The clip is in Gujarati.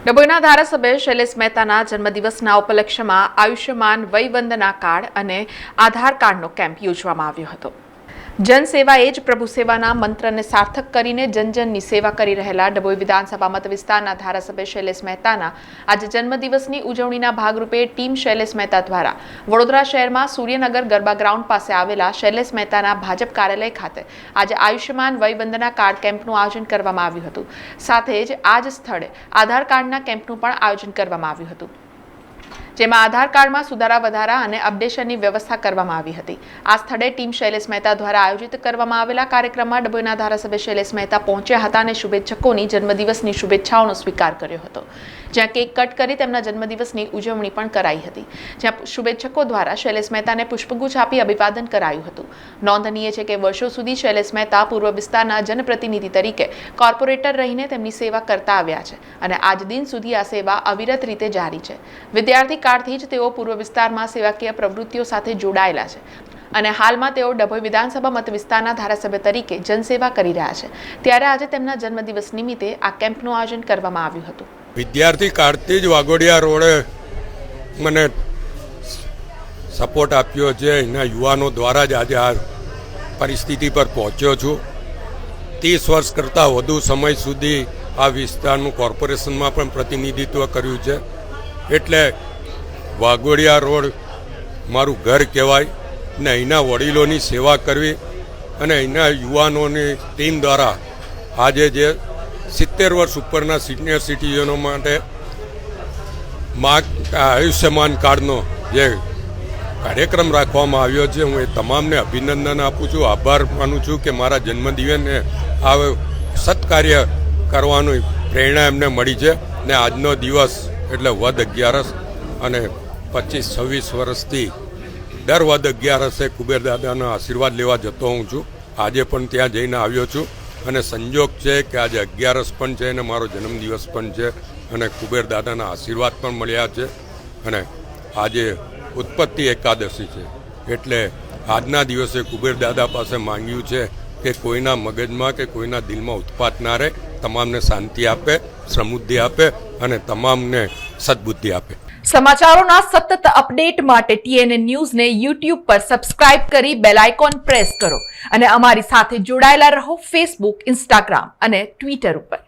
ડભોઈના ધારાસભ્ય શૈલેષ મહેતાના જન્મદિવસના ઉપલક્ષ્યમાં આયુષ્યમાન વયવંદના કાર્ડ અને આધાર કાર્ડનો કેમ્પ યોજવામાં આવ્યો હતો। જનસેવા એ જ પ્રભુ સેવાના મંત્રને સાર્થક કરીને જનજનની સેવા કરી રહેલા ડભોઈ વિધાનસભા મત વિસ્તારના ધારાસભ્ય શૈલેષ મહેતાના આજે જન્મદિવસની ઉજવણીના ભાગરૂપે ટીમ શૈલેષ મહેતા દ્વારા વડોદરા શહેરમાં સૂર્યનગર ગરબા ગ્રાઉન્ડ પાસે આવેલા શૈલેષ મહેતાના ભાજપ કાર્યાલય ખાતે આજે આયુષ્યમાન વયવંદના કાર્ડ કેમ્પનું આયોજન કરવામાં આવ્યું હતું। સાથે જ આ જ સ્થળે આધાર કાર્ડના કેમ્પનું પણ આયોજન કરવામાં આવ્યું હતું, જેમાં આધાર કાર્ડમાં સુધારા વધારા અને અપડેશનની વ્યવસ્થા કરવામાં આવી હતી। આ સ્થળે ટીમ શૈલેષ મહેતા દ્વારા આયોજિત કરવામાં આવેલા કાર્યક્રમમાં ડભોઈના ધારાસભ્ય શૈલેષ મહેતા પહોંચ્યા હતા અને શુભેચ્છકોની જન્મદિવસની શુભેચ્છાઓનો સ્વીકાર કર્યો હતો, જ્યાં કેક કટ કરી તેમના જન્મદિવસની ઉજવણી પણ કરાઈ હતી, જ્યાં શુભેચ્છકો દ્વારા શૈલેષ મહેતાને પુષ્પગુચ્છ આપી અભિવાદન કરાયું હતું। નોંધનીય છે કે વર્ષો સુધી શૈલેષ મહેતા પૂર્વ વિસ્તારના જનપ્રતિનિધિ તરીકે કોર્પોરેટર રહીને તેમની સેવા કરતા આવ્યા છે અને આજ દિન સુધી આ સેવા અવિરત રીતે જારી છે। વિદ્યાર્થી કાળથી જ તેઓ પૂર્વ વિસ્તારમાં સેવાકીય પ્રવૃત્તિઓ સાથે જોડાયેલા છે અને હાલમાં તેઓ ડભોઈ વિધાનસભા મત વિસ્તારના ધારાસભ્ય તરીકે જનસેવા કરી રહ્યા છે। ત્યારે આજે તેમના જન્મદિવસ નિમિત્તે આ કેમ્પનું આયોજન કરવામાં આવ્યું હતું। વિદ્યાર્થી કાળથી જ વાઘોડિયા રોડે મને સપોર્ટ આપ્યો છે, એના યુવાનો દ્વારા જ આજે આ પરિસ્થિતિ પર પહોંચ્યો છું। 30 વર્ષ કરતાં વધુ સમય સુધી આ વિસ્તારનું કોર્પોરેશનમાં પણ પ્રતિનિધિત્વ કર્યું છે, એટલે વાઘોડિયા રોડ મારું ઘર કહેવાય ને અહીંના વડીલોની સેવા કરવી અને અહીંના યુવાનોની ટીમ દ્વારા આજે જે 70 વર્ષ ઉપરના સિનિયર સિટીઝનો માટે આયુષ્યમાન કાર્ડનો જે કાર્યક્રમ રાખવામાં આવ્યો છે, હું એ તમામને અભિનંદન આપું છું, આભાર માનું છું કે મારા જન્મદિવસને આ સત્કાર્ય કરવાની પ્રેરણા એમને મળી છે। ને આજનો દિવસ એટલે વદ 11 અને 25-26 વર્ષથી દર વદ 11 કુબેર દાદાના આશીર્વાદ લેવા જતો હું છું। આજે પણ ત્યાં જઈને આવ્યો છું અને સંજોગ છે કે આજે 11 પણ છે અને મારો જન્મદિવસ પણ છે અને કુબેર દાદાના આશીર્વાદ પણ મળ્યા છે અને આજે ઉત્પત્તિ એકાદશી છે, એટલે આજના દિવસે કુબેર દાદા પાસે માંગ્યું છે કે કોઈના મગજમાં કે કોઈના દિલમાં ઉત્પાત ના રહે, તમામને શાંતિ આપે, સમૃદ્ધિ આપે અને તમામને સદબુદ્ધિ આપે। સમાચારોના સતત અપડેટ માટે TNN ન્યૂઝને YouTube પર સબસ્ક્રાઇબ કરી બેલ આઇકોન પ્રેસ કરો અને અમારી સાથે જોડાયેલા રહો Facebook, Instagram અને Twitter ઉપર।